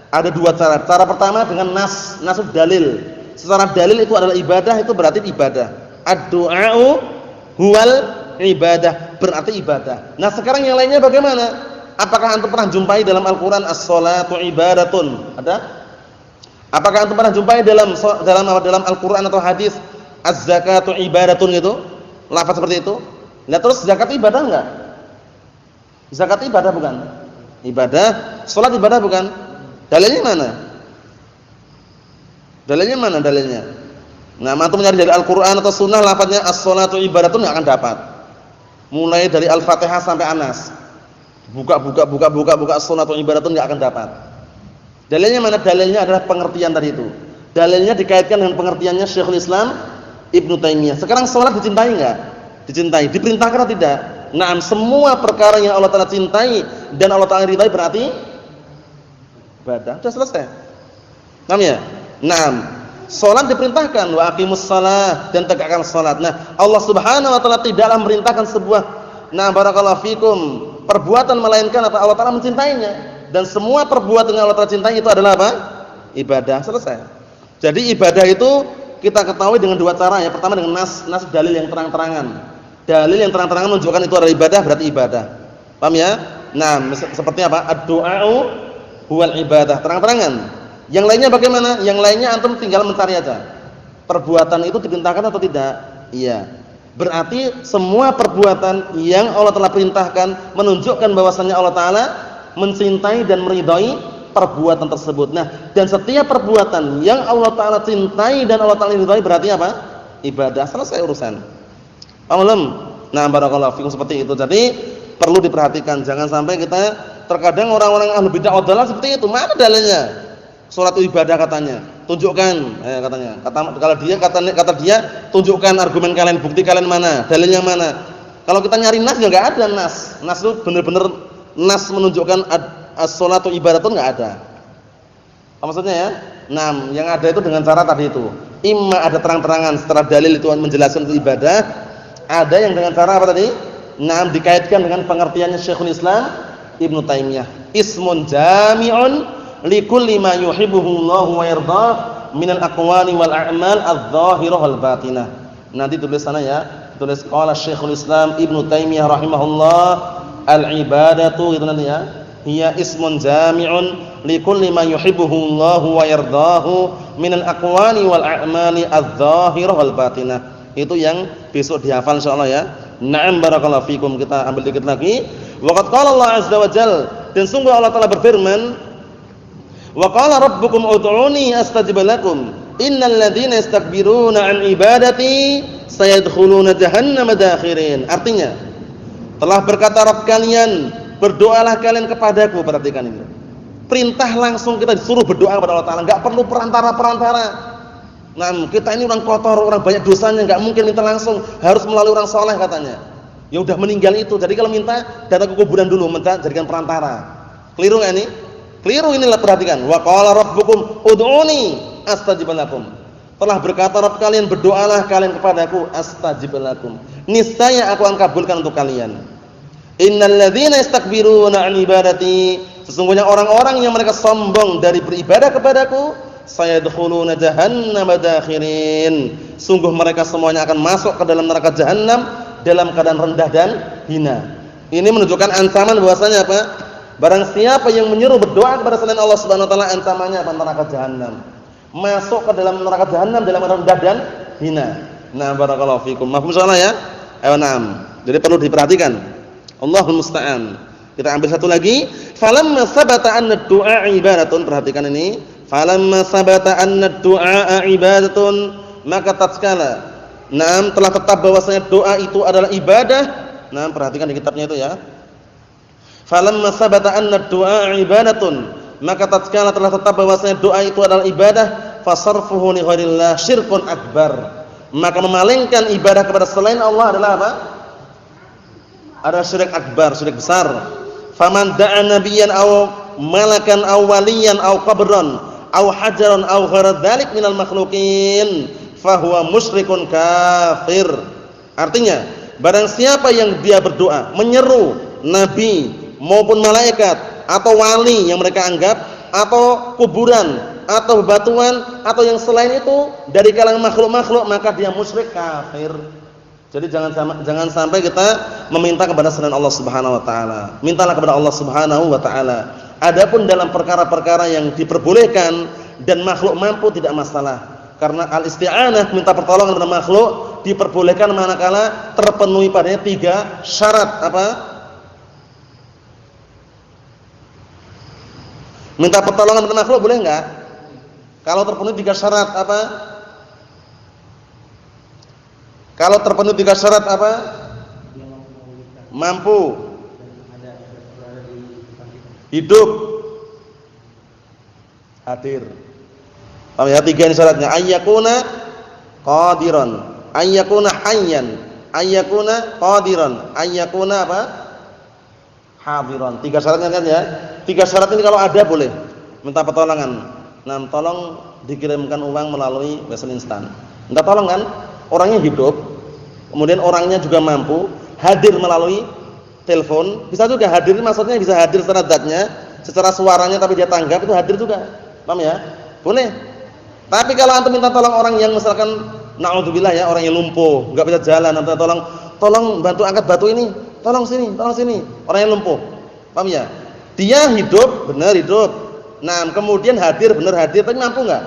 Ada dua cara. Cara pertama dengan nas dalil. Secara dalil itu adalah ibadah, itu berarti ibadah. Ad-du'a'u huwal ibadah, berarti ibadah. Nah, sekarang yang lainnya bagaimana? Apakah antum pernah jumpai dalam Al-Qur'an as-shalatu ibadatun? Ada? Apakah antum pernah jumpai dalam Al-Qur'an atau hadis az-zakatu ibadatun gitu? Lafaz seperti itu? Nah, terus zakat ibadah enggak? Zakat ibadah bukan? Ibadah. Salat ibadah bukan? Dalilnya mana? Dalilnya? Nah, antum mencari dari Al-Qur'an atau sunnah lafaznya as-shalatu ibadatun enggak akan dapat. Mulai dari Al-Fatihah sampai An-Nas. Buka as-shalatu ibadatun enggak akan dapat. Dalilnya mana? Dalilnya adalah pengertian tadi itu. Dalilnya dikaitkan dengan pengertiannya Syekhul Islam Ibnu Taimiyah. Sekarang salat dicintai enggak? Dicintai. Diperintahkan atau tidak? Naam, semua perkara yang Allah Taala cintai dan Allah Taala ridai berarti ibadah. Sudah selesai. Paham ya? Naam. Salat diperintahkan, wa aqimus shalah, dan tegakkan salat. Nah, Allah Subhanahu wa taala tidaklah memerintahkan sebuah barakallahu fikum perbuatan melainkan apa Allah taala mencintainya, dan semua perbuatan yang Allah taala cintai itu adalah apa? Ibadah. Selesai. Jadi ibadah itu kita ketahui dengan dua cara ya. Pertama dengan nas dalil yang terang-terangan. Dalil yang terang-terangan menunjukkan itu adalah ibadah, berarti ibadah. Paham ya? Nah, seperti apa? Ad-du'a'u huwal ibadah, terang-terangan. Yang lainnya bagaimana? Yang lainnya antum tinggal mencari aja. Perbuatan itu diperintahkan atau tidak? Iya. Berarti semua perbuatan yang Allah telah perintahkan menunjukkan bahwasannya Allah taala mencintai dan meridhai perbuatan tersebut. Nah, dan setiap perbuatan yang Allah taala cintai dan Allah taala ridhai berarti apa? Ibadah. Selesai urusan. Paham belum? Nah, barakallahu fikum seperti itu. Jadi perlu diperhatikan, jangan sampai kita terkadang orang-orang ahlu bid'ah wadalah seperti itu. Mana dalilnya? Salat itu ibadah katanya. Tunjukkan, katanya. Kata dia, tunjukkan argumen kalian, bukti kalian mana? Dalilnya mana? Kalau kita nyari nas enggak ada nas. Nas itu benar-benar nas menunjukkan as-salatu ibadatun enggak ada. Apa maksudnya ya? Nah, yang ada itu dengan cara tadi itu. Imma ada terang-terangan setelah dalil itu menjelaskan itu ibadah, ada yang dengan cara apa tadi? Nah, dikaitkan dengan pengertiannya Syekhul Islam Ibnu Taimiyah. Ismun jami'un likulli ma yuhibbuhullahu wa yardah minal aqwali wal a'mal adh-dhahirah wal batinah. Nanti tulis sana ya. Tulis qala Syekhul Islam Ibnu Taimiyah rahimahullah al-ibadatu gitu nanti ya. Hiya ismun jami'un likulli ma yuhibbuhullahu wa yardahu minal aqwali wal a'mali adh-dhahirah wal batinah. Itu yang besok dihafal insyaallah ya. Na'am barakallahu fikum. Kita ambil dikit lagi. Wa qad qala Allah azza wa jalla, dan sungguh Allah taala berfirman, wa qala rabbukum ud'uni astajib lakum innal ladzina yastakbiruna an ibadati sayadkhuluna jahannama dakhirin. Artinya, telah berkata Rabb kalian, berdoalah kalian kepadaku. Perhatikan ini. Perintah langsung kita disuruh berdoa kepada Allah taala, enggak perlu perantara-perantara. Nah, kita ini orang kotor, orang banyak dosanya, enggak mungkin minta langsung, harus melalui orang saleh katanya. Ya udah meninggal itu. Jadi kalau minta datang ke kuburan dulu, minta jadikan perantara. Keliru enggak ini? Keliru inilah, perhatikan. Wa qala rabbukum ud'uni astajib lakum. Telah berkata Rabb kalian, berdoalah kalian kepadaku, astajib lakum. Niscaya aku akan kabulkan untuk kalian. Innal ladzina yastakbiruna an ibadati, sesungguhnya orang-orang yang mereka sombong dari beribadah kepadaku, sayadkhuluna jahannama dakhirin. Sungguh mereka semuanya akan masuk ke dalam neraka jahanam dalam keadaan rendah dan hina. Ini menunjukkan ancaman bahwasanya apa? Barang siapa yang menyeru berdoa kepada selain Allah Subhanahu wa taala, ancamannya apa? Neraka jahanam. Masuk ke dalam neraka jahanam dalam keadaan rendah dan hina. Nah, barakallahu fikum. Mafhum insyaallah ya? Ayo na'am. Jadi perlu diperhatikan. Allahul musta'an. Kita ambil satu lagi. Falamma sabata anna ad-du'a ibadatun. Perhatikan ini. Falamma sabata anna ad-du'a ibadatun, maka tatkala telah tetap bahwasanya doa itu adalah ibadah. Perhatikan di kitabnya itu ya. Falamma sabata anna ad-du'a ibadatun, maka tatkala telah tetap bahwasanya doa itu adalah ibadah, fasarfuhu li ghairillah syirkun akbar. Maka memalingkan ibadah kepada selain Allah adalah apa? Adalah syirik akbar, syirik besar. Faman da'a nabiyyan aw malakan aw waliyan aw qabran aw hajaran aw ghaira dzalik minal makhluqin fahuwa musyrikun kafir. Artinya, barang siapa yang dia berdoa menyeru nabi maupun malaikat atau wali yang mereka anggap, atau kuburan atau batuan atau yang selain itu dari kalangan makhluk-makhluk, maka dia musyrik kafir. Jadi jangan sampai kita meminta kepada selain Allah Subhanahu wa taala. Mintalah kepada Allah Subhanahu wa taala. Adapun dalam perkara-perkara yang diperbolehkan dan makhluk mampu tidak masalah. Karena al-isti'anah, minta pertolongan kepada makhluk, diperbolehkan manakala terpenuhi padanya 3 syarat. Apa? Minta pertolongan kepada makhluk boleh enggak? Kalau terpenuhi 3 syarat apa? Kalau terpenuhi 3 syarat apa? Mampu, hidup, hadir. Paham ya? 3 ini syaratnya. Ayyakuna qadiran, ayyakuna hayyan, ayyakuna qadiran, ayyakuna apa? Hadiran. 3 syaratnya kan ya? 3 syarat ini kalau ada boleh minta pertolongan. Tolong dikirimkan uang melalui Western instan. Minta tolong kan? Orangnya hidup, kemudian orangnya juga mampu, hadir melalui telepon. Bisa juga hadir, maksudnya bisa hadir secara zatnya, secara suaranya tapi dia tanggap, itu hadir juga. Paham ya? Boleh. Tapi kalau antum minta tolong orang yang misalkan naudzubillah ya, orang yang lumpuh, enggak bisa jalan, antum tolong bantu angkat batu ini, tolong sini, orang yang lumpuh. Paham ya? Dia hidup, benar hidup. Nah, kemudian hadir, benar hadir, tapi mampu enggak?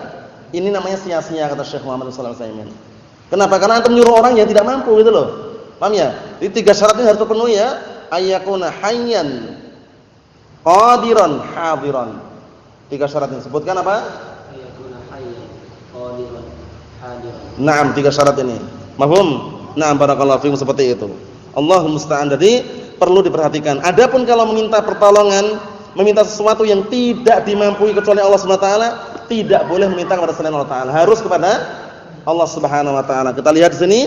Ini namanya sia-sia kata Syekh Muhammad sallallahu alaihi wasallam. Kenapa? Karena antum nyuruh orang yang tidak mampu gitu loh. Paham ya? Jadi 3 syarat ini harus terpenuhi ya. Ayyakuna hayyan, qadiran, hadiran. 3 syarat ini. Sebutkan apa? Ayyakuna hayyan, qadiran, hadiran. Naam, 3 syarat ini. Mahfum? Naam, barakallahu fikum, seperti itu. Allahumma musta'an. Jadi perlu diperhatikan. Adapun kalau meminta pertolongan, meminta sesuatu yang tidak dimampui kecuali Allah Subhanahu wa taala, tidak boleh meminta kepada selain Allah taala. Harus kepada Allah Subhanahu wa taala. Kita lihat di sini,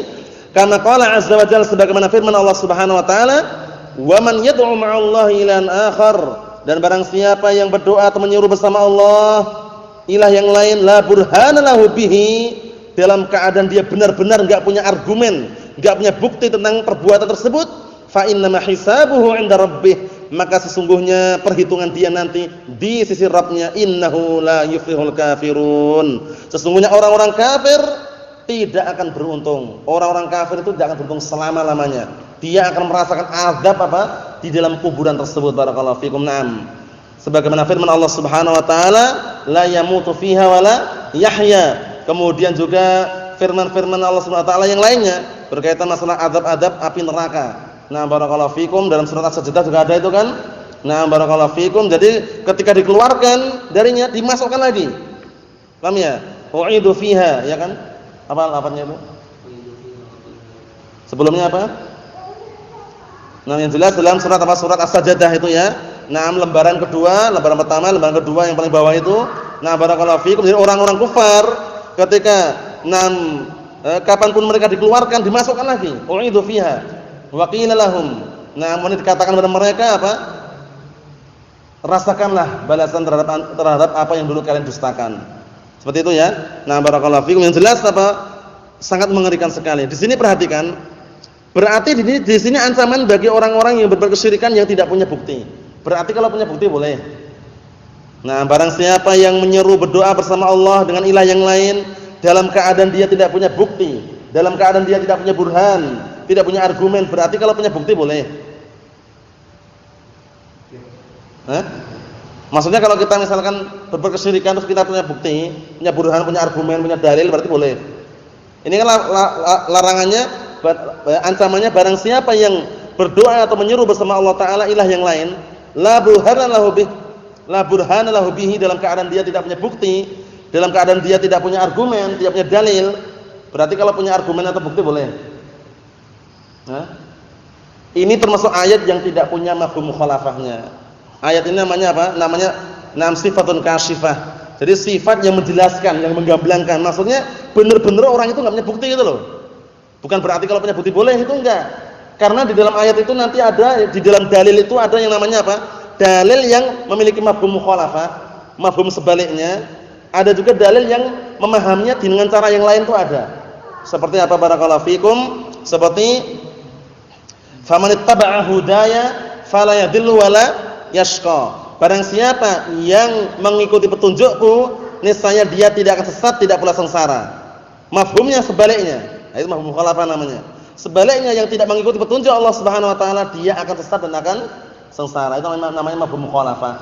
karena qala azza wa jalla, sebagaimana firman Allah Subhanahu wa taala, "Wa man yad'u ma'allahi ilahan akhar," dan barang siapa yang berdoa atau menyeru bersama Allah ilah yang lain, la burhana lahu bihi, dalam keadaan dia benar-benar enggak punya argumen, enggak punya bukti tentang perbuatan tersebut, fa innama hisabuhu 'inda rabbih, maka sesungguhnya perhitungan dia nanti di sisi Rabbnya, innahu la yuflihul kafirun, sesungguhnya orang-orang kafir tidak akan beruntung. Orang-orang kafir itu tidak akan beruntung selama-lamanya. Dia akan merasakan azab apa? Di dalam kuburan tersebut. Barakallahu fikum. Naam. Sebagaimana firman Allah Subhanahu wa taala, la yamutu fiha wala yahya. Kemudian juga firman-firman Allah Subhanahu wa taala yang lainnya berkaitan masalah azab-azab api neraka. Nah, barakallahu fikum, dalam surat As-Sajdah juga ada itu kan? Nah, barakallahu fikum. Jadi ketika dikeluarkan darinya dimasukkan lagi. Paham ya? U'idu fiha, ya kan? Apa lafadznya itu? Sebelumnya apa? Nah, yang jelas dalam surat apa? Surat As-Sajdah itu ya. Nah, lembaran kedua, lembaran pertama, lembaran kedua yang paling bawah itu. Nah, barakallahu fikum. Jadi orang-orang kufar ketika kapanpun mereka dikeluarkan dimasukkan lagi. U'idu fiha wa qila lahum. Nah, kemudian dikatakan kepada mereka apa? Rasakanlah balasan terhadap apa yang dulu kalian dustakan. Seperti itu ya. Nah, barakallahu fikum. Yang jelas apa? Sangat mengerikan sekali. Di sini perhatikan, berarti di sini ancaman bagi orang-orang yang berbuat kesyirikan yang tidak punya bukti. Berarti kalau punya bukti boleh. Nah, barang siapa yang menyeru berdoa bersama Allah dengan ilah yang lain dalam keadaan dia tidak punya bukti, dalam keadaan dia tidak punya burhan, tidak punya argumen, berarti kalau punya bukti boleh. Hah? Maksudnya kalau kita misalkan berbuat kesyirikan terus kita punya bukti, punya burhan, punya argumen, punya dalil, berarti boleh. Ini kan larangannya, ancamannya barang siapa yang berdoa atau menyeru bersama Allah taala ilah yang lain, la burhana lahu bihi, dalam keadaan dia tidak punya bukti, dalam keadaan dia tidak punya argumen, tidak punya dalil, berarti kalau punya argumen atau bukti boleh. Nah, ini termasuk ayat yang tidak punya mafhum mukhalafahnya. Ayat ini namanya apa? Namanya sifatun kasyifah. Jadi sifat yang menjelaskan, yang menggamblangkan. Maksudnya benar-benar orang itu enggak punya bukti gitu loh. Bukan berarti kalau punya bukti boleh, itu enggak. Karena di dalam ayat itu nanti ada, di dalam dalil itu ada yang namanya apa? Dalil yang memiliki mafhum mukhalafah, mafhum sebaliknya. Ada juga dalil yang memahaminya dengan cara yang lain itu ada. Seperti apa? Barakallahu fikum. Seperti famanittaba'a hudaya fala yadhillu wala yashqa. Barang siapa yang mengikuti petunjukku, niscaya dia tidak akan sesat, tidak pula sengsara. Mafhumnya sebaliknya. Nah, itu mafhum mukhalafah namanya. Sebaliknya, yang tidak mengikuti petunjuk Allah Subhanahu wa taala, dia akan sesat dan akan sengsara. Itu namanya mafhum mukhalafah.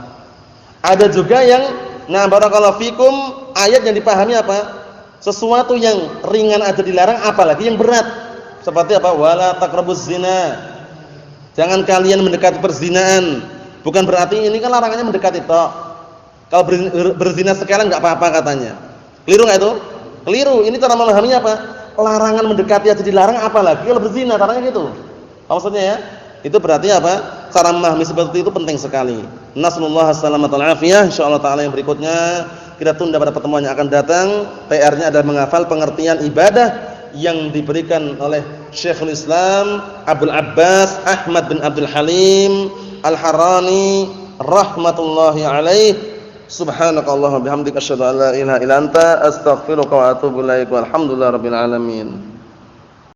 Ada juga yang barakallahu fikum, ayat yang dipahami apa? Sesuatu yang ringan aja dilarang, apalagi yang berat. Seperti apa? Wala taqrabuz zina. Jangan kalian mendekati perzinaan. Bukan berarti ini kan larangannya mendekati tok. Kalau berzina sekarang enggak apa-apa katanya. Keliru enggak itu? Keliru. Ini cara memahaminya apa? Larangan mendekati aja dilarang, apalagi kalau berzina, caranya gitu. Apa maksudnya ya? Itu berarti apa? Cara memahami seperti itu penting sekali. Nasallallahu alaihi afiyah. Insyaallah taala yang berikutnya kita tunda pada pertemuan yang akan datang. PR-nya adalah menghafal pengertian ibadah yang diberikan oleh Syekhul Islam Abdul Abbas Ahmad bin Abdul Halim Al-Harrani rahmatullahi alaih Subhanakallahumma bihamdika asyhadu an la ilaha illa anta astaghfiruka wa atubu ilaik. Walhamdulillahirabbil alamin.